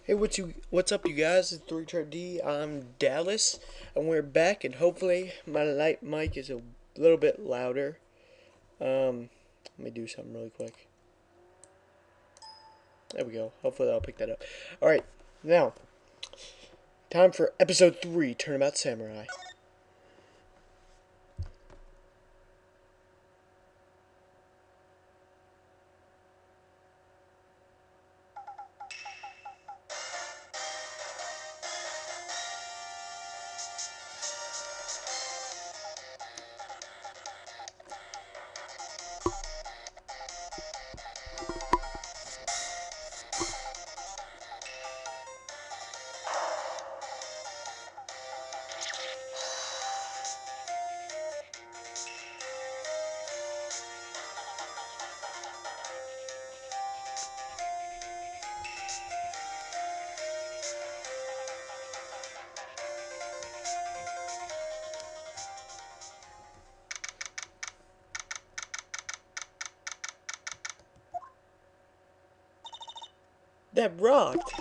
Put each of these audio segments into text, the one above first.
Hey, what's up, you guys? It's 3D. I'm Dallas, and we're back. And hopefully, my light mic is a little bit louder. Let me do something really quick. There we go. Hopefully, that'll pick that up. All right, now time for episode 3. Turnabout Samurai. That rocked.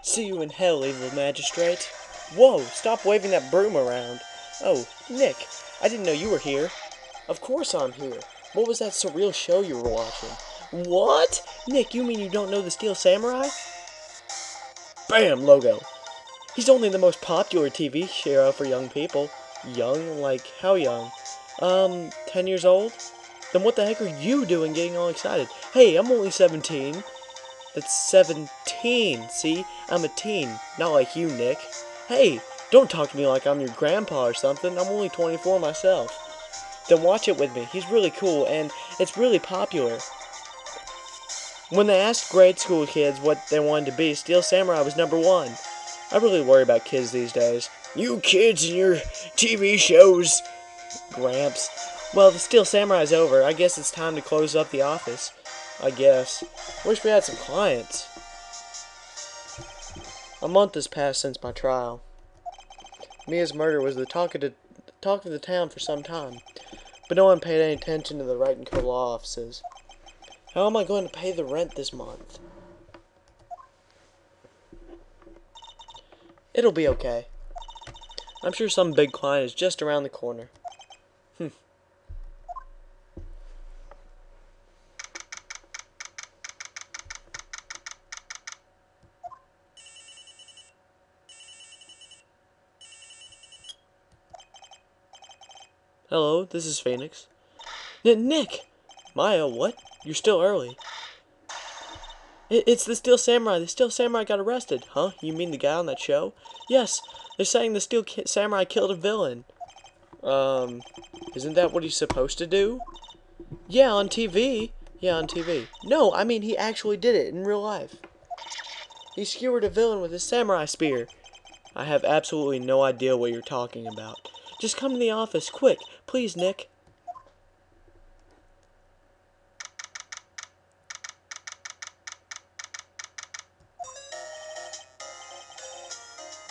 See you in hell, evil magistrate. Whoa! Stop waving that broom around. Oh, Nick, I didn't know you were here. Of course I'm here. What was that surreal show you were watching? What? Nick, you mean you don't know the Steel Samurai? Bam! Logo. He's only the most popular TV show for young people. Young? Like, how young? 10 years old? Then what the heck are you doing getting all excited? Hey, I'm only 17. That's 17, see? I'm a teen, not like you, Nick. Hey, don't talk to me like I'm your grandpa or something. I'm only 24 myself. Then watch it with me. He's really cool, and it's really popular. When they asked grade school kids what they wanted to be, Steel Samurai was #1. I really worry about kids these days. You kids and your TV shows, Gramps. Well, the Steel Samurai's over. I guess it's time to close up the office. I guess. Wish we had some clients. A month has passed since my trial. Mia's murder was the talk of the town for some time, but no one paid any attention to the Wright & Co. law offices. How am I going to pay the rent this month? It'll be okay. I'm sure some big client is just around the corner. Hello, this is Phoenix. Nick! Maya, what? You're still early. It's the Steel Samurai. The Steel Samurai got arrested. Huh? You mean the guy on that show? Yes, they're saying the Steel Samurai killed a villain. Isn't that what he's supposed to do? Yeah, on TV. Yeah, on TV. No, I mean he actually did it in real life. He skewered a villain with his samurai spear. I have absolutely no idea what you're talking about. Just come to the office, quick. Please, Nick.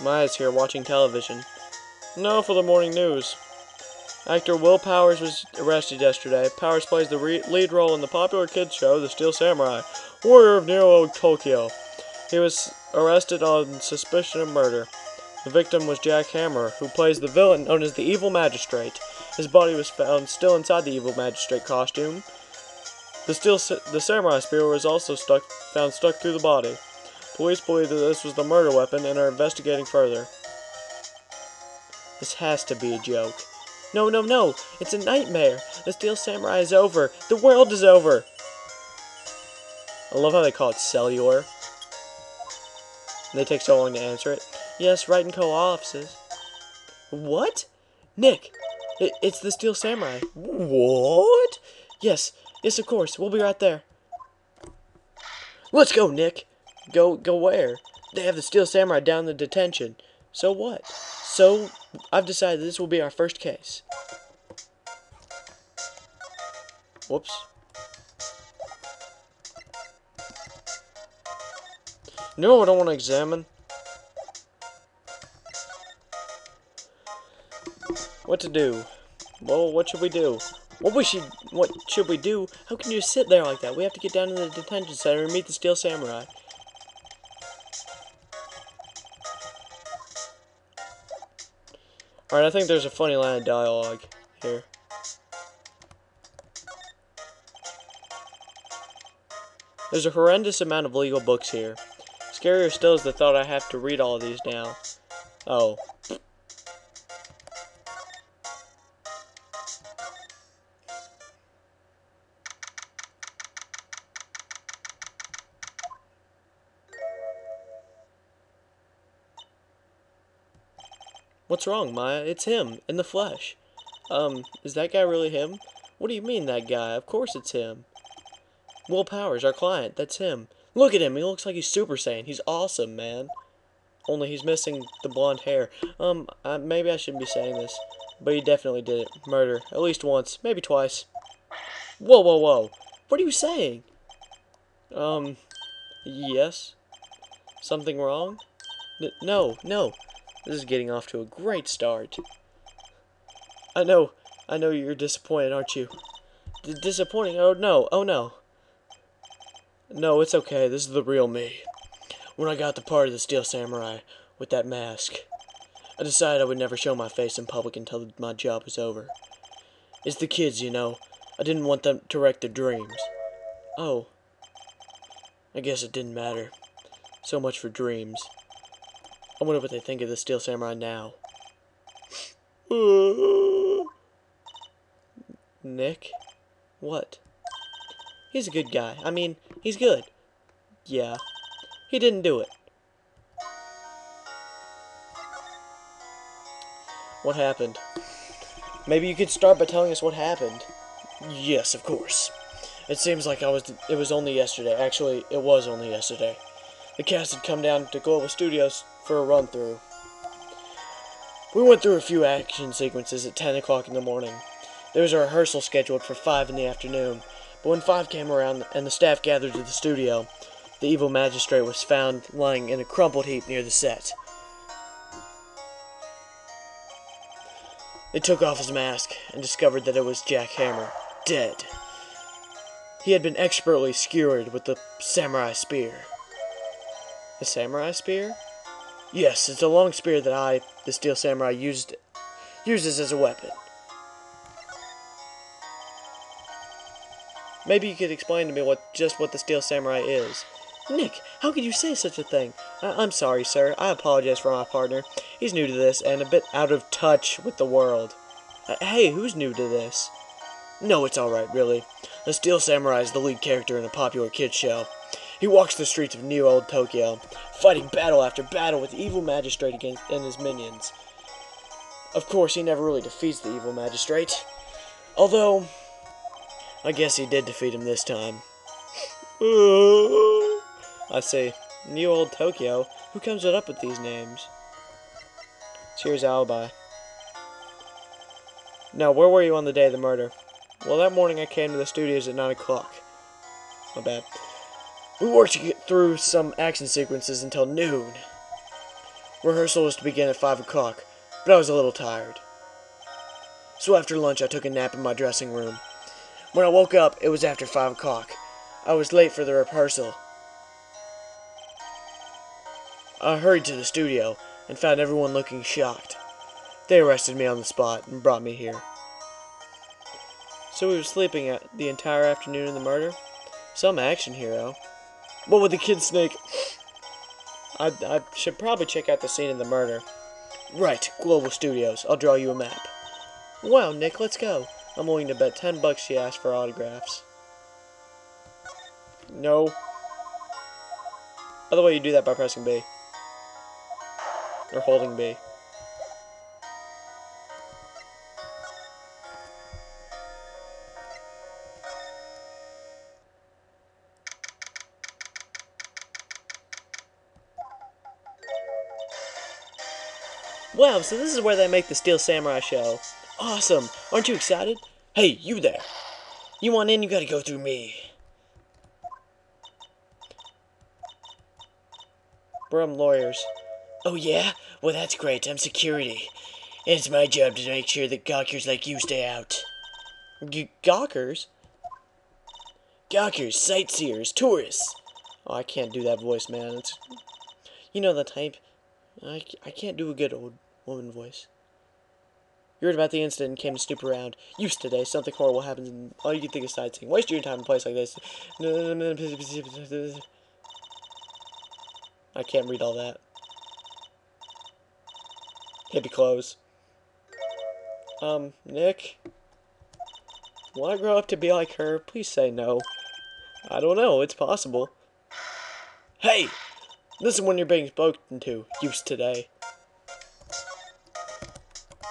Maya's here watching television. Now for the morning news. Actor Will Powers was arrested yesterday. Powers plays the lead role in the popular kids show, The Steel Samurai, Warrior of Neo Tokyo. He was arrested on suspicion of murder. The victim was Jack Hammer, who plays the villain known as the Evil Magistrate. His body was found still inside the Evil Magistrate costume. The samurai spear was also found stuck through the body. Police believe that this was the murder weapon and are investigating further. This has to be a joke. No, no, no! It's a nightmare! The Steel Samurai is over! The world is over! I love how they call it cellular. And they take so long to answer it. Yes, Wright & Co. offices. What? Nick! It's the Steel Samurai. What? Yes, of course. We'll be right there. Let's go, Nick! Go where? They have the Steel Samurai down in the detention. So what? So, I've decided this will be our first case. Whoops. No, I don't want to examine. What to do? Well, what should we do? What should we do? How can you sit there like that? We have to get down to the detention center and meet the Steel Samurai. Alright, I think there's a funny line of dialogue here. There's a horrendous amount of legal books here. Scarier still is the thought I have to read all of these now. Oh. What's wrong, Maya? It's him, in the flesh. Is that guy really him? What do you mean, that guy? Of course it's him. Will Powers, our client, that's him. Look at him, he looks like he's Super Saiyan. He's awesome, man. Only he's missing the blonde hair. Maybe I shouldn't be saying this, but he definitely did it. Murder. At least once, maybe twice. Whoa, whoa, whoa. What are you saying? Yes? Something wrong? No, no. This is getting off to a great start. I know you're disappointed, aren't you? Disappointing? Oh no, oh no. No, it's okay, this is the real me. When I got the part of the Steel Samurai with that mask, I decided I would never show my face in public until my job was over. It's the kids, you know. I didn't want them to wreck their dreams. Oh. I guess it didn't matter. So much for dreams. I wonder what they think of the Steel Samurai now. Nick? What? He's a good guy. I mean, he's good. Yeah. He didn't do it. What happened? Maybe you could start by telling us what happened. Yes, of course. It seems like it was only yesterday. Actually, it was only yesterday. The cast had come down to Global Studios for a run-through. We went through a few action sequences at 10 o'clock in the morning. There was a rehearsal scheduled for 5 in the afternoon, but when 5 came around and the staff gathered to the studio, the evil magistrate was found lying in a crumpled heap near the set. They took off his mask and discovered that it was Jack Hammer, dead. He had been expertly skewered with the samurai spear. The samurai spear? Yes, it's a long spear that the Steel Samurai, uses as a weapon. Maybe you could explain to me what the Steel Samurai is. Nick, how could you say such a thing? I'm sorry, sir. I apologize for my partner. He's new to this and a bit out of touch with the world. Hey, who's new to this? No, it's alright, really. The Steel Samurai is the lead character in a popular kids show. He walks the streets of New Old Tokyo, fighting battle after battle with the evil magistrate and his minions. Of course, he never really defeats the evil magistrate. Although, I guess he did defeat him this time. I say, New Old Tokyo? Who comes up with these names? Cheers, alibi. Now, where were you on the day of the murder? Well, that morning I came to the studios at 9 o'clock. My bad. We worked to get through some action sequences until noon. Rehearsal was to begin at 5 o'clock, but I was a little tired. So after lunch I took a nap in my dressing room. When I woke up, it was after 5 o'clock. I was late for the rehearsal. I hurried to the studio and found everyone looking shocked. They arrested me on the spot and brought me here. So we were sleeping the entire afternoon of the murder? Some action hero. What with the kid snake? I should probably check out the scene of the murder. Right, Global Studios. I'll draw you a map. Wow, Nick, let's go. I'm willing to bet $10 she asked for autographs. No. By the way, you do that by pressing B. Or holding B. Wow, so this is where they make the Steel Samurai show. Awesome! Aren't you excited? Hey, you there! You want in, you gotta go through me. We're lawyers. Oh yeah? Well, that's great. I'm security. And it's my job to make sure that gawkers like you stay out. Gawkers? Gawkers, sightseers, tourists. Oh, I can't do that voice, man. You know the type. I can't do a good old woman voice. You heard about the incident and came to snoop around. Used today, something horrible happens and all you can think is sightseeing. Waste your time in a place like this. I can't read all that. Hippie clothes. Nick? Will I grow up to be like her? Please say no. I don't know, it's possible. Hey! Listen when you're being spoken to. Used today.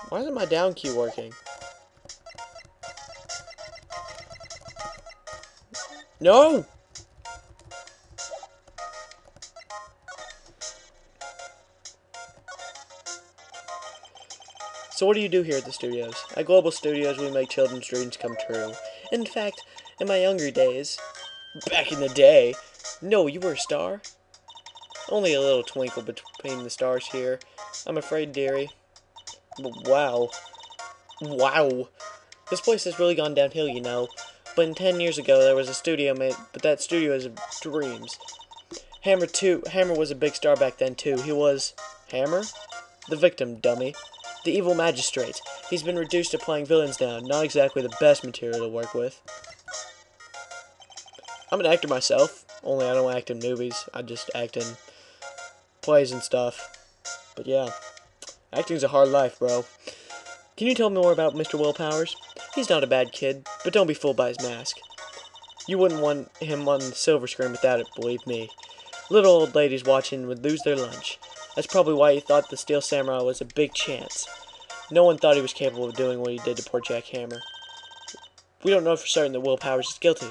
Why isn't my down key working? No! So what do you do here at the studios? At Global Studios, we make children's dreams come true. In fact, in my younger days, back in the day, no, you were a star? Only a little twinkle between the stars here. I'm afraid, dearie. But wow. Wow. This place has really gone downhill, you know. But 10 years ago, there was a studio made, but that studio is dreams. Hammer was a big star back then, too. He was... Hammer? The victim, dummy. The evil magistrate. He's been reduced to playing villains now. Not exactly the best material to work with. I'm an actor myself. Only I don't act in movies. I just act in plays and stuff. But yeah. Acting's a hard life, bro. Can you tell me more about Mr. Will Powers? He's not a bad kid, but don't be fooled by his mask. You wouldn't want him on the silver screen without it, believe me. Little old ladies watching would lose their lunch. That's probably why he thought the Steel Samurai was a big chance. No one thought he was capable of doing what he did to poor Jack Hammer. We don't know for certain that Will Powers is guilty.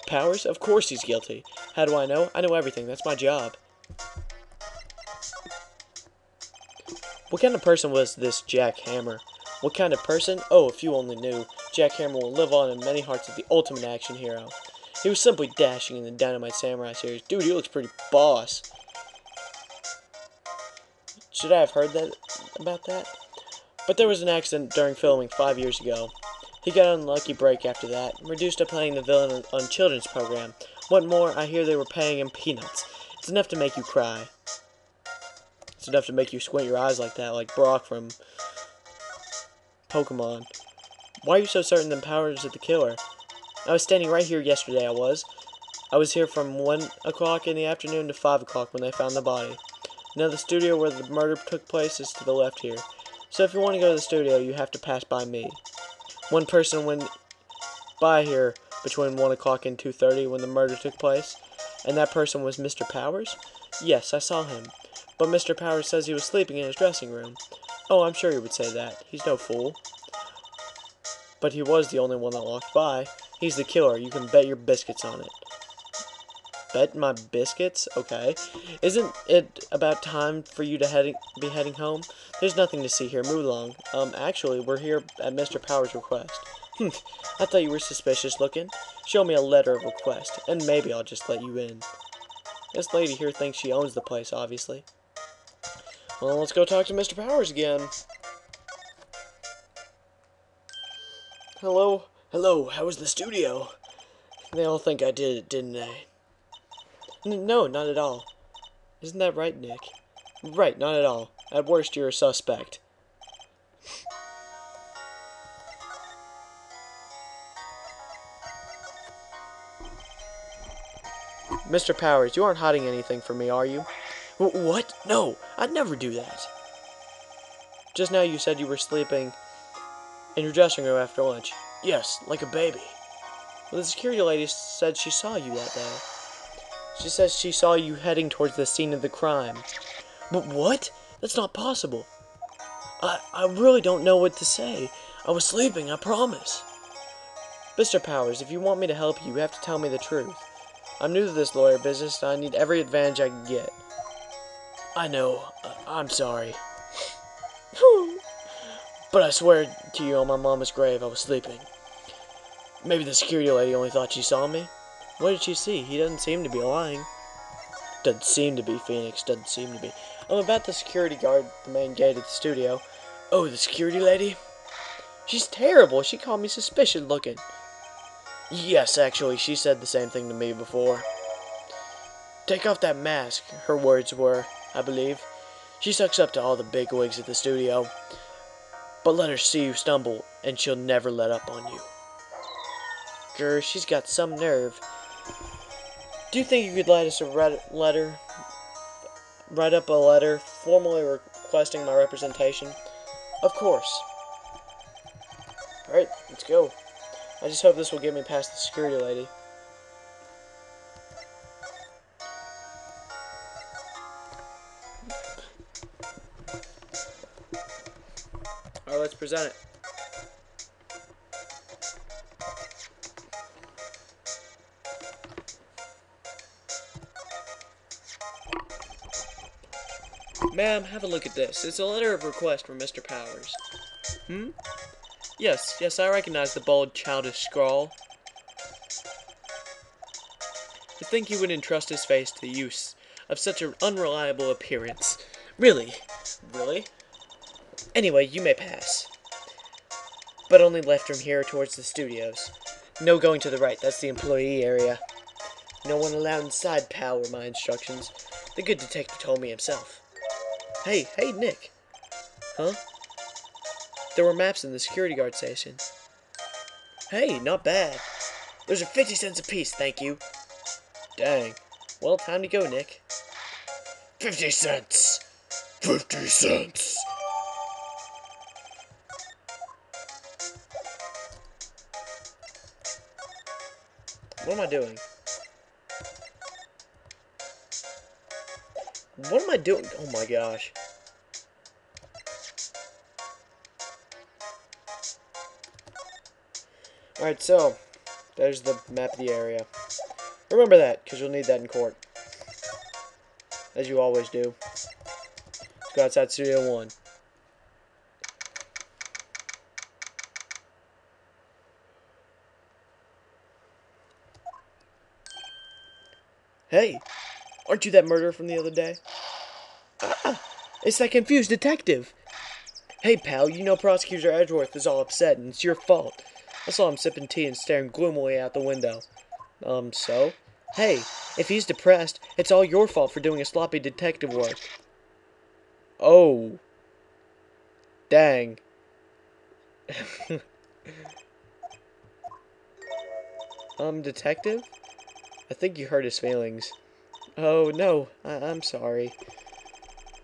Powers? Of course he's guilty. How do I know? I know everything. That's my job. What kind of person was this Jack Hammer? What kind of person? Oh, if you only knew. Jack Hammer will live on in many hearts as the ultimate action hero. He was simply dashing in the Dynamite Samurai series. Dude, he looks pretty boss. Should I have heard about that? But there was an accident during filming 5 years ago. He got an unlucky break after that, reduced to playing the villain on children's program. What more, I hear they were paying him peanuts. It's enough to make you cry. It's enough to make you squint your eyes like that, like Brock from Pokemon. Why are you so certain that Powers is the killer? I was standing right here yesterday, I was here from 1 o'clock in the afternoon to 5 o'clock when they found the body. Now the studio where the murder took place is to the left here. So if you want to go to the studio, you have to pass by me. One person went by here between 1 o'clock and 2:30 when the murder took place, and that person was Mr. Powers? Yes, I saw him. But Mr. Powers says he was sleeping in his dressing room. Oh, I'm sure he would say that. He's no fool. But he was the only one that walked by. He's the killer. You can bet your biscuits on it. Bet my biscuits? Okay. Isn't it about time for you to be heading home? There's nothing to see here. Move along. Actually, we're here at Mr. Powers' request. I thought you were suspicious looking. Show me a letter of request, and maybe I'll just let you in. This lady here thinks she owns the place, obviously. Well, let's go talk to Mr. Powers again. Hello? Hello, how was the studio? They all think I did it, didn't they? No, not at all. Isn't that right, Nick? Right, not at all. At worst, you're a suspect. Mr. Powers, you aren't hiding anything from me, are you? What? No, I'd never do that. Just now you said you were sleeping in your dressing room after lunch. Yes, like a baby. Well, the security lady said she saw you that day. She says she saw you heading towards the scene of the crime. But what? That's not possible. I really don't know what to say. I was sleeping, I promise. Mr. Powers, if you want me to help you, you have to tell me the truth. I'm new to this lawyer business, and I need every advantage I can get. I know. I'm sorry. But I swear to you on my mama's grave, I was sleeping. Maybe the security lady only thought she saw me. What did she see? He doesn't seem to be lying. Doesn't seem to be, Phoenix. Doesn't seem to be. I'm about to security guard the main gate at the studio. Oh, the security lady? She's terrible. She called me suspicious looking. Yes, actually, she said the same thing to me before. Take off that mask, her words were, I believe. She sucks up to all the bigwigs at the studio. But let her see you stumble, and she'll never let up on you. Grr, she's got some nerve. Do you think you could write us a write up a letter formally requesting my representation? Of course. Alright, let's go. I just hope this will get me past the security lady. Alright, let's present it. Ma'am, have a look at this. It's a letter of request from Mr. Powers. Yes, I recognize the bold, childish scrawl. To think he would entrust his face to the use of such an unreliable appearance. Really? Anyway, you may pass. But only left from here towards the studios. No going to the right, that's the employee area. No one allowed inside, pal, were my instructions. The good detective told me himself. Hey, Nick. Huh? There were maps in the security guard station. Hey, not bad. Those are 50 cents apiece, thank you. Dang. Well, time to go, Nick. 50 cents! 50 cents! What am I doing? What am I doing? Oh my gosh. Alright, so, there's the map of the area. Remember that, because you'll need that in court. As you always do. Let's go outside Studio 1. Hey! Aren't you that murderer from the other day? It's that confused detective! Hey, pal, you know Prosecutor Edgeworth is all upset, and it's your fault. I saw him sipping tea and staring gloomily out the window. So? Hey, if he's depressed, it's all your fault for doing a sloppy detective work. Oh. Dang. Detective? I think you hurt his feelings. Oh, no, I'm sorry.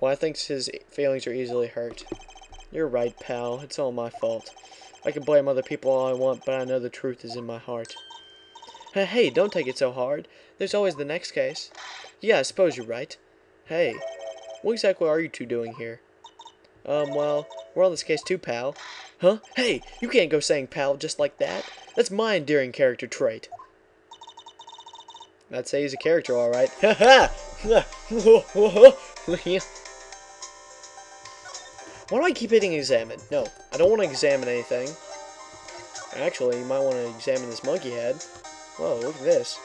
Well, I think his feelings are easily hurt. You're right, pal. It's all my fault. I can blame other people all I want, but I know the truth is in my heart. Hey, don't take it so hard. There's always the next case. Yeah, I suppose you're right. Hey, what exactly are you two doing here? Well, we're on this case too, pal. Huh? Hey, you can't go saying pal just like that. That's my endearing character trait. I'd say he's a character, alright. Ha ha! Why do I keep hitting examine? No, I don't want to examine anything. Actually, you might want to examine this monkey head. Whoa, look at this.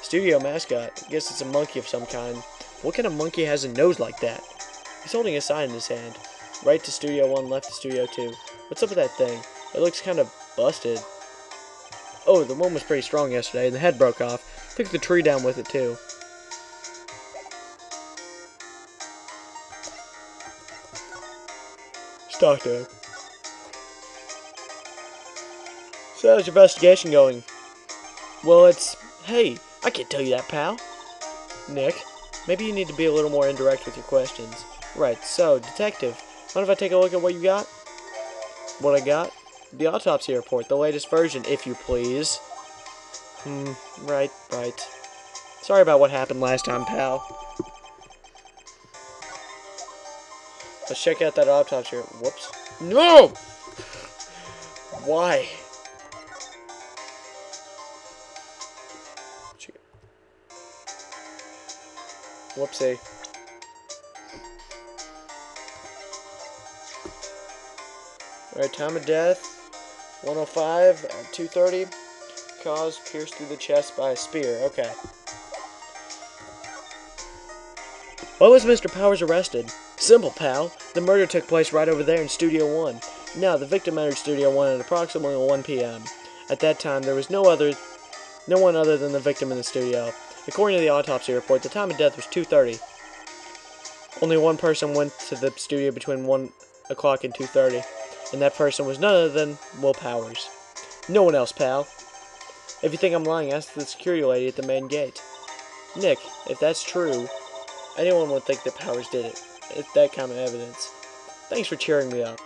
Studio mascot. I guess it's a monkey of some kind. What kind of monkey has a nose like that? He's holding a sign in his hand. Right to Studio 1, left to Studio 2. What's up with that thing? It looks kind of busted. Oh, the one was pretty strong yesterday, and the head broke off. Took the tree down with it, too. Stock down. So how's your investigation going? Well, hey, I can't tell you that, pal. Nick, maybe you need to be a little more indirect with your questions. Right, so, detective, mind if I take a look at what you got? What I got? The autopsy report, the latest version, if you please. Right. Sorry about what happened last time, pal. Let's check out that autopsy. Whoops. No! Why? Whoopsie. Alright, time of death 105 at 2:30. Cause pierced through the chest by a spear. Okay. Why was Mr. Powers arrested? Simple, pal. The murder took place right over there in Studio 1. Now, the victim entered Studio 1 at approximately 1 p.m. At that time, there was no one other than the victim in the studio. According to the autopsy report, the time of death was 2:30. Only one person went to the studio between 1 o'clock and 2:30. And that person was none other than Will Powers. No one else, pal. If you think I'm lying, ask the security lady at the main gate. Nick, if that's true, anyone would think that Powers did it. It's that kind of evidence. Thanks for cheering me up.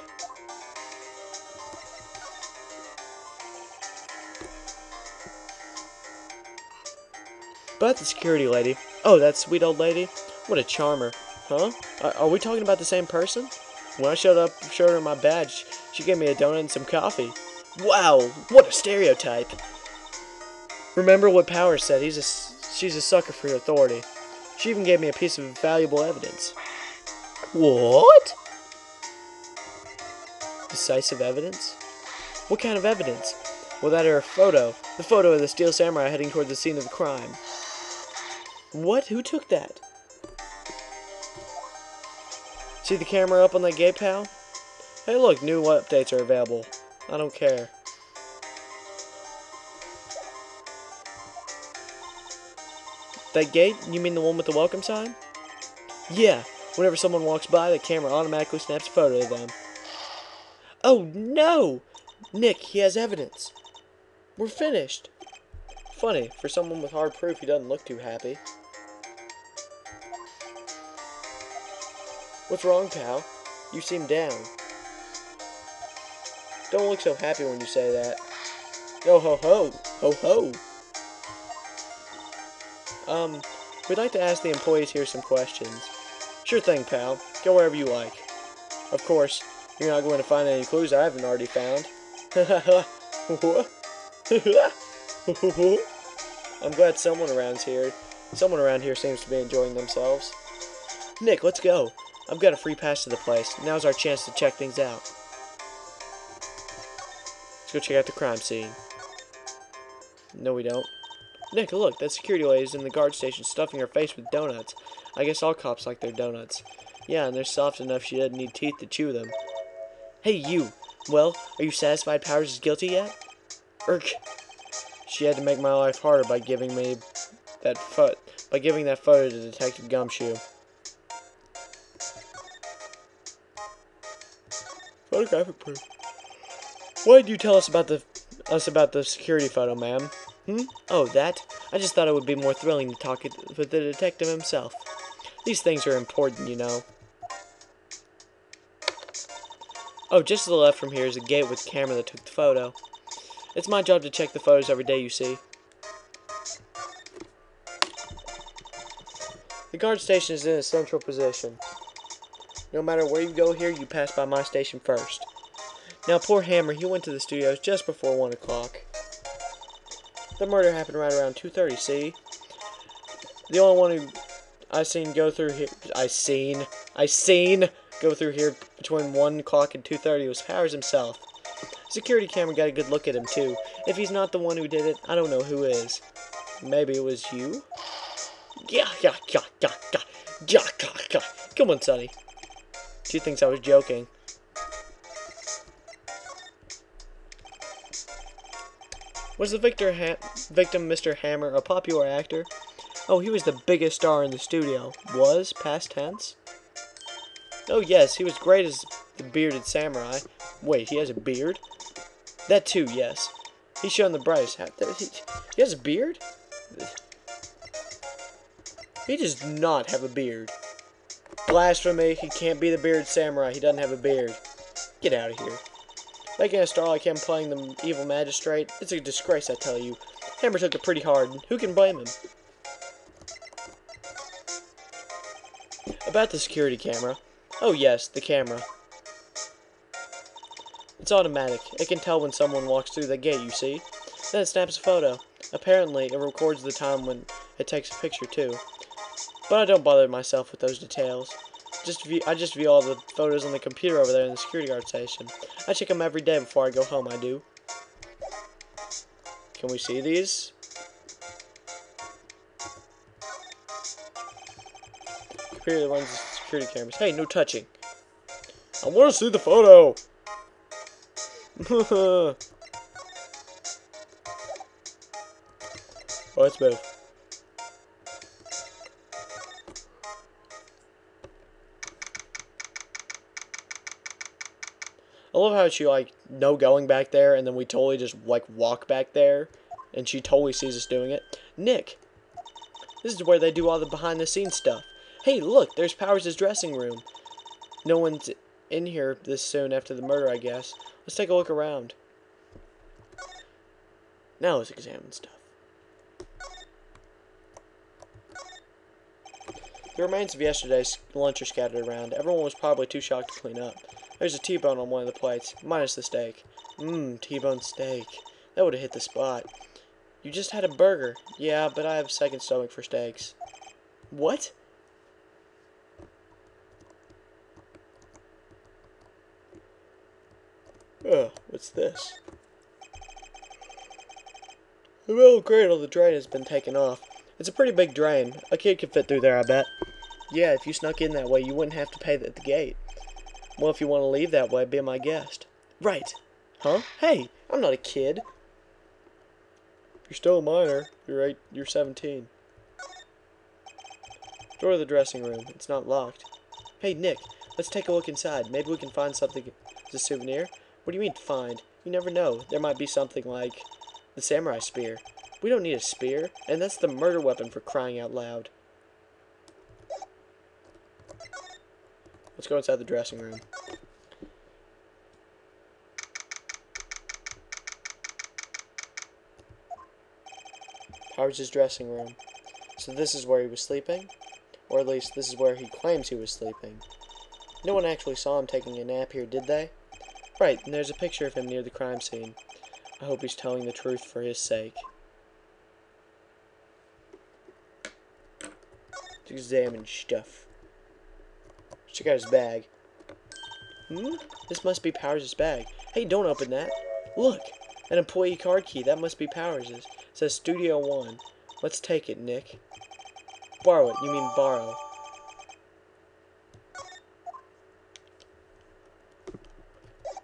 But the security lady. Oh, that sweet old lady? What a charmer. Huh? Are we talking about the same person? When I showed her my badge, she gave me a donut and some coffee. Wow, what a stereotype. Remember what Powers said, she's a sucker for authority. She even gave me a piece of valuable evidence. What? Decisive evidence? What kind of evidence? Well, that her photo. The photo of the Steel Samurai heading toward the scene of the crime. What? Who took that? See the camera up on that gate, pal? Hey look, new updates are available. I don't care. That gate? You mean the one with the welcome sign? Yeah. Whenever someone walks by, the camera automatically snaps a photo of them. Oh no! Nick, he has evidence. We're finished. Funny, for someone with hard proof, he doesn't look too happy. What's wrong, pal? You seem down. Don't look so happy when you say that. Yo ho ho! Ho ho! We'd like to ask the employees here some questions. Sure thing, pal. Go wherever you like. Of course, you're not going to find any clues I haven't already found. I'm glad someone around here seems to be enjoying themselves. Nick, let's go. I've got a free pass to the place. Now's our chance to check things out. Let's go check out the crime scene. No, we don't. Nick, look, that security lady's in the guard station stuffing her face with donuts. I guess all cops like their donuts. Yeah, and they're soft enough she doesn't need teeth to chew them. Hey, you! Well, are you satisfied Powers is guilty yet? Irk. She had to make my life harder by giving me that photo to Detective Gumshoe. Photographic proof. What did you tell us about the security photo, ma'am? Oh, that? I just thought it would be more thrilling to talk with the detective himself. These things are important, you know. Oh, just to the left from here is a gate with the camera that took the photo. It's my job to check the photos every day, you see. The guard station is in a central position. No matter where you go here, you pass by my station first. Now, poor Hammer, he went to the studios just before 1 o'clock. The murder happened right around 2:30, see? The only one who I seen go through here between 1 o'clock and 2:30 was Powers himself. Security camera got a good look at him, too. If he's not the one who did it, I don't know who is. Maybe it was you? Come on, Sonny. She thinks I was joking. Was the victim Mr. Hammer a popular actor? Oh, he was the biggest star in the studio. Was, past tense? Oh yes, he was great as the bearded samurai. Wait, he has a beard? That too, yes. He's shown the brightest. He has a beard? He does not have a beard. Blasphemy, he can't be the bearded samurai. He doesn't have a beard. Get out of here. Making a star like him playing the evil magistrate, it's a disgrace, I tell you. Hammer took it pretty hard, and who can blame him? About the security camera. Oh yes, the camera. It's automatic. It can tell when someone walks through the gate, you see. Then it snaps a photo. Apparently, it records the time when it takes a picture, too. But I don't bother myself with those details. I just view all the photos on the computer over there in the security guard station. I check them every day before I go home, I do. Can we see these? Computer that runs the security cameras. Hey, no touching. I want to see the photo! Let's move. love how she, like, no going back there, and then we totally just, like, walk back there, and she totally sees us doing it. Nick, this is where they do all the behind-the-scenes stuff. Hey, look, there's Powers' dressing room. No one's in here this soon after the murder, I guess. Let's take a look around. Now let's examine stuff. The remains of yesterday's lunch are scattered around. Everyone was probably too shocked to clean up. There's a T-bone on one of the plates, minus the steak. T-bone steak. That would have hit the spot. You just had a burger. Yeah, but I have a second stomach for steaks. What? Ugh, what's this? The metal grate on the drain has been taken off. It's a pretty big drain. A kid could fit through there, I bet. Yeah, if you snuck in that way, you wouldn't have to pay at the gate. Well, if you want to leave that way, be my guest. Right. Huh? Hey, I'm not a kid. You're still a minor. You're 17. Door of the dressing room. It's not locked. Hey, Nick, let's take a look inside. Maybe we can find something as a souvenir. What do you mean, find? You never know. There might be something like the samurai spear. We don't need a spear, and that's the murder weapon for crying out loud. Let's go inside the dressing room. Powers' dressing room. So this is where he was sleeping? Or at least this is where he claims he was sleeping. No one actually saw him taking a nap here, did they? Right, and there's a picture of him near the crime scene. I hope he's telling the truth for his sake. Let's examine stuff. Check out his bag. This must be Powers' bag. Hey, don't open that. Look, an employee card key. That must be Powers'. It says Studio One. Let's take it, Nick. Borrow it. You mean borrow.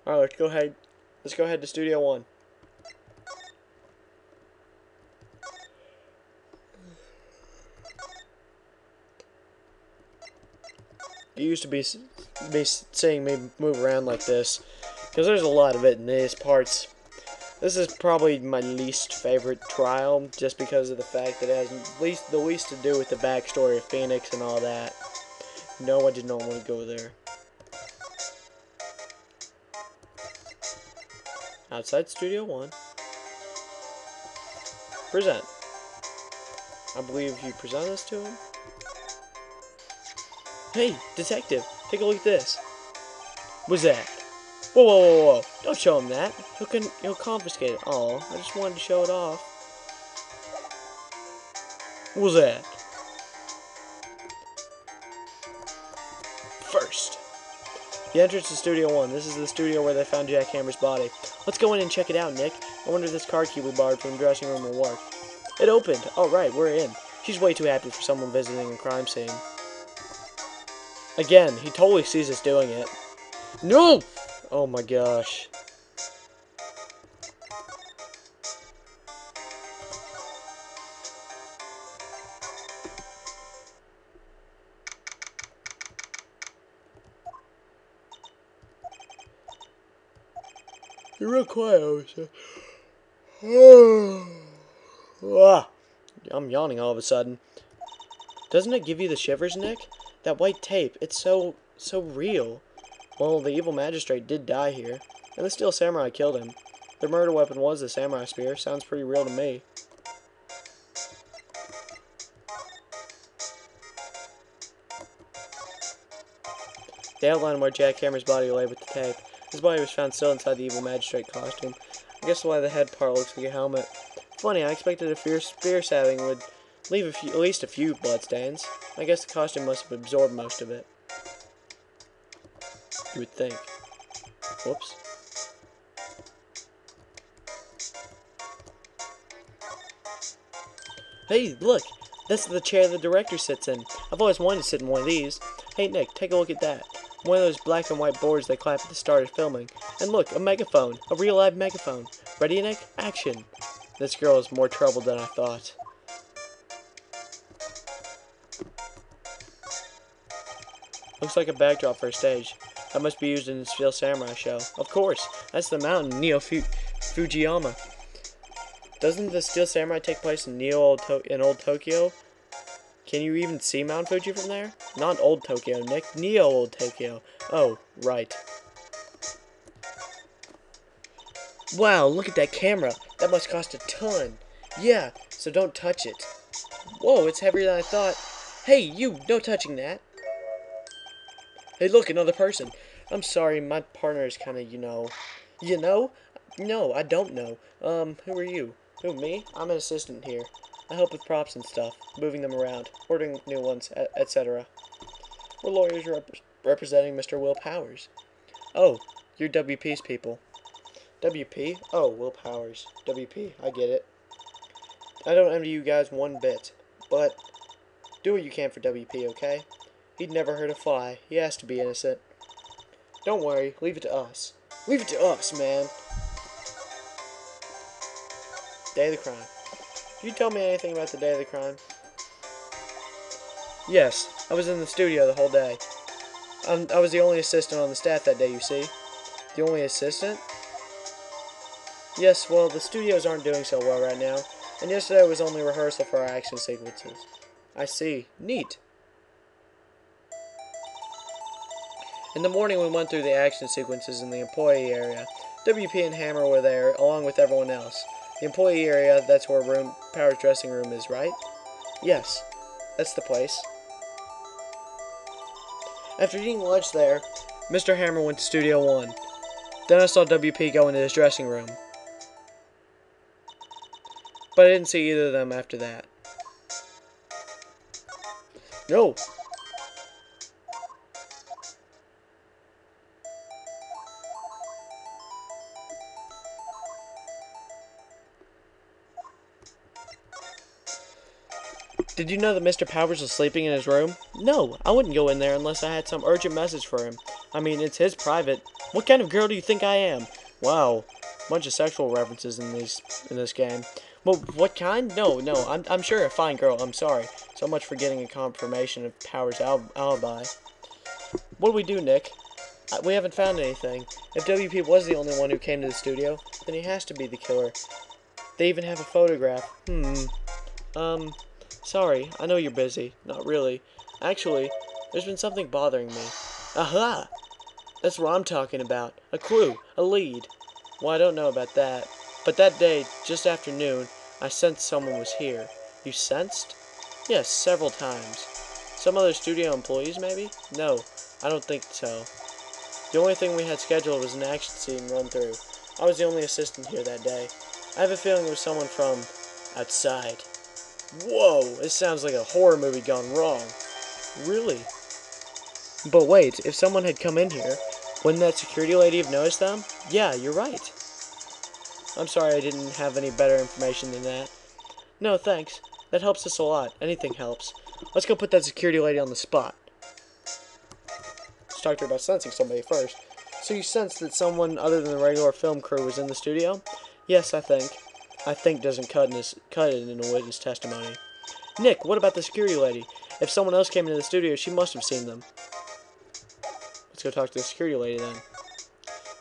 Alright, let's go ahead. Let's go ahead to Studio One. You used to be seeing me move around like this, because there's a lot of it in these parts. This is probably my least favorite trial, just because of the fact that it has the least to do with the backstory of Phoenix and all that. No, I did not want to go there. Outside Studio One. Present. I believe you present this to him. Hey, detective, take a look at this. What's that? Whoa, whoa, whoa, whoa. Don't show him that. He'll confiscate it. Aw, I just wanted to show it off. What's that? First, the entrance to Studio One. This is the studio where they found Jack Hammer's body. Let's go in and check it out, Nick. I wonder if this card key we borrowed from the dressing room will work. It opened. All right, we're in. She's way too happy for someone visiting a crime scene. Again, he totally sees us doing it. No! Oh my gosh. You're real quiet, officer. I'm yawning all of a sudden. Doesn't it give you the shivers, Nick? That white tape, it's so real. Well, the evil magistrate did die here, and the steel samurai killed him. The murder weapon was the samurai spear. Sounds pretty real to me. The outline where Jack Hammer's body lay with the tape. His body was found still inside the evil magistrate costume. I guess why the head part looks like a helmet. Funny, I expected a fierce spear stabbing would leave at least a few bloodstains. I guess the costume must have absorbed most of it. You would think. Whoops. Hey, look! That's the chair the director sits in. I've always wanted to sit in one of these. Hey, Nick, take a look at that. One of those black and white boards they clap at the start of filming. And look, a megaphone. A real live megaphone. Ready, Nick? Action! This girl is more trouble than I thought. Looks like a backdrop for a stage. That must be used in the Steel Samurai show. Of course, that's the mountain, Fujiyama. Doesn't the Steel Samurai take place in Old Tokyo? Can you even see Mount Fuji from there? Not Old Tokyo, Nick. Old Tokyo. Oh, right. Wow, look at that camera. That must cost a ton. Yeah, so don't touch it. Whoa, it's heavier than I thought. Hey, you, no touching that. Hey, look, another person. I'm sorry, my partner is kind of, you know. You know? No, I don't know. Who are you? Who, me? I'm an assistant here. I help with props and stuff, moving them around, ordering new ones, etc. We're lawyers representing Mr. Will Powers. Oh, you're WP's people. WP? Oh, Will Powers. WP, I get it. I don't envy you guys one bit, but do what you can for WP, okay? He'd never hurt a fly. He has to be innocent. Don't worry, leave it to us. Leave it to us, man. Day of the crime. Can you tell me anything about the day of the crime? Yes, I was in the studio the whole day. I was the only assistant on the staff that day, you see. The only assistant? Yes, well, the studios aren't doing so well right now, and yesterday was only rehearsal for our action sequences. I see. Neat. In the morning, we went through the action sequences in the employee area. WP and Hammer were there, along with everyone else. The employee area, that's where Power's dressing room is, right? Yes, that's the place. After eating lunch there, Mr. Hammer went to Studio 1. Then I saw WP go into his dressing room. But I didn't see either of them after that. No! Did you know that Mr. Powers was sleeping in his room? No, I wouldn't go in there unless I had some urgent message for him. I mean, it's his private. What kind of girl do you think I am? Wow, bunch of sexual references in this game. Well, what kind? No, I'm sure a fine girl. I'm sorry. So much for getting a confirmation of Powers' alibi. What do we do, Nick? We haven't found anything. If WP was the only one who came to the studio, then he has to be the killer. They even have a photograph. Sorry, I know you're busy. Not really. Actually, there's been something bothering me. Aha! That's what I'm talking about. A clue. A lead. Well, I don't know about that. But that day, just after noon, I sensed someone was here. You sensed? Yes, several times. Some other studio employees, maybe? No, I don't think so. The only thing we had scheduled was an action scene run-through. I was the only assistant here that day. I have a feeling it was someone from outside. Whoa, this sounds like a horror movie gone wrong. Really? But wait, if someone had come in here, wouldn't that security lady have noticed them? Yeah, you're right. I'm sorry I didn't have any better information than that. No, thanks. That helps us a lot. Anything helps. Let's go put that security lady on the spot. Let's talk to her about sensing somebody first. So you sensed that someone other than the regular film crew was in the studio? Yes, I think. I think doesn't cut it in a witness testimony. Nick, what about the security lady? If someone else came into the studio, she must have seen them. Let's go talk to the security lady then.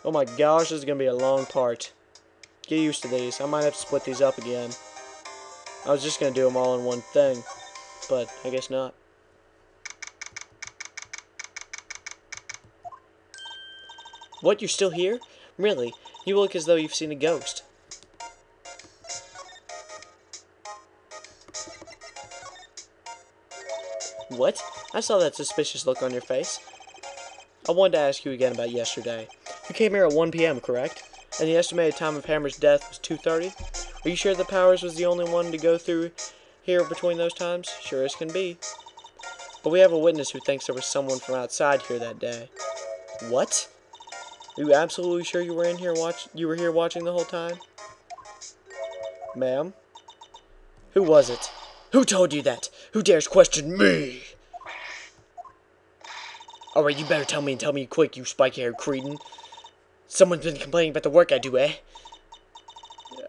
Oh my gosh, this is going to be a long part. Get used to these. I might have to split these up again. I was just going to do them all in one thing, but I guess not. What, you're still here? Really? You look as though you've seen a ghost. What? I saw that suspicious look on your face. I wanted to ask you again about yesterday. You came here at 1 p.m., correct? And the estimated time of Hammer's death was 2:30? Are you sure that Powers was the only one to go through here between those times? Sure as can be. But we have a witness who thinks there was someone from outside here that day. What? Are you absolutely sure you were here watching the whole time? Ma'am? Who was it? Who told you that? Who dares question me? Alright, you better tell me and tell me quick, you spiky-haired cretin. Someone's been complaining about the work I do, eh?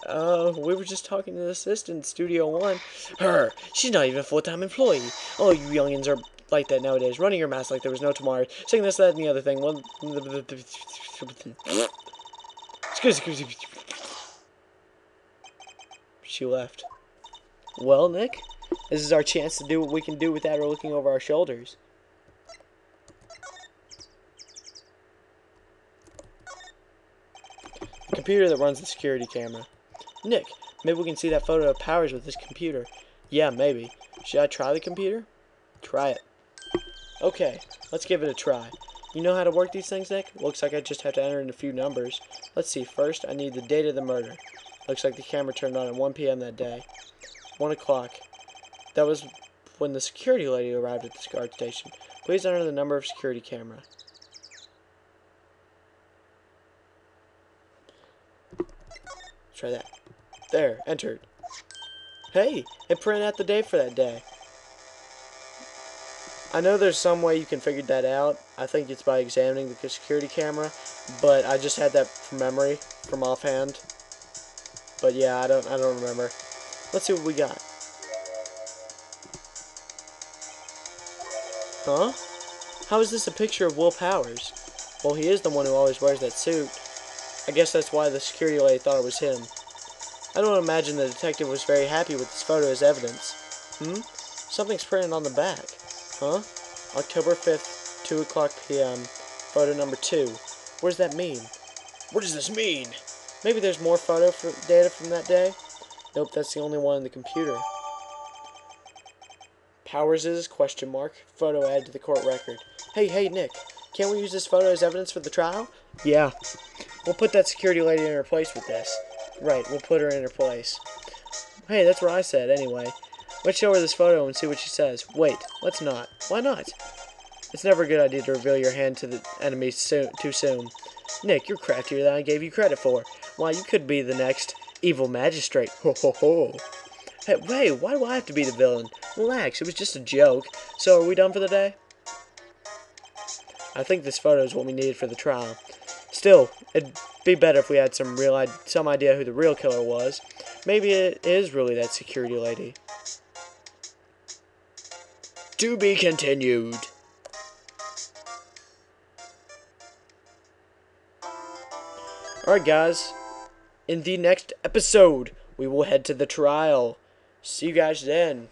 We were just talking to the assistant, Studio 1. Her! She's not even a full-time employee. All you youngins are like that nowadays. Running your mouth like there was no tomorrow. Saying this, that, and the other thing. Well, she left. Well, Nick, this is our chance to do what we can do without her looking over our shoulders. The computer that runs the security camera. Nick, maybe we can see that photo of Powers with this computer. Yeah, maybe. Should I try the computer? Try it. Okay, let's give it a try. You know how to work these things, Nick? Looks like I just have to enter in a few numbers. Let's see, first I need the date of the murder. Looks like the camera turned on at 1 p.m. that day. 1 o'clock. That was when the security lady arrived at the guard station. Please enter the number of security camera. Try that. There, entered. Hey, it printed out the date for that day. I know there's some way you can figure that out. I think it's by examining the security camera, but I just had that from memory, from offhand. But yeah, I don't remember. Let's see what we got. Huh? How is this a picture of Will Powers? Well, he is the one who always wears that suit. I guess that's why the security lady thought it was him. I don't imagine the detective was very happy with this photo as evidence. Something's printed on the back. Huh? October 5th, 2 o'clock p.m. Photo number 2. What does that mean? What does this mean? Maybe there's more photo data from that day? Nope, that's the only one in the computer. Powers is, ? Photo added to the court record. Hey, Nick. Can't we use this photo as evidence for the trial? Yeah. We'll put that security lady in her place with this. Right, we'll put her in her place. Hey, that's what I said, anyway. Let's show her this photo and see what she says. Wait, let's not. Why not? It's never a good idea to reveal your hand to the enemy too soon. Nick, you're craftier than I gave you credit for. Why, you could be the next evil magistrate. Ho, ho, ho. Hey, wait, why do I have to be the villain? Relax, it was just a joke. So, are we done for the day? I think this photo is what we needed for the trial. Still, it'd be better if we had some idea who the real killer was. Maybe it is really that security lady. To be continued. Alright guys, in the next episode, we will head to the trial. See you guys then.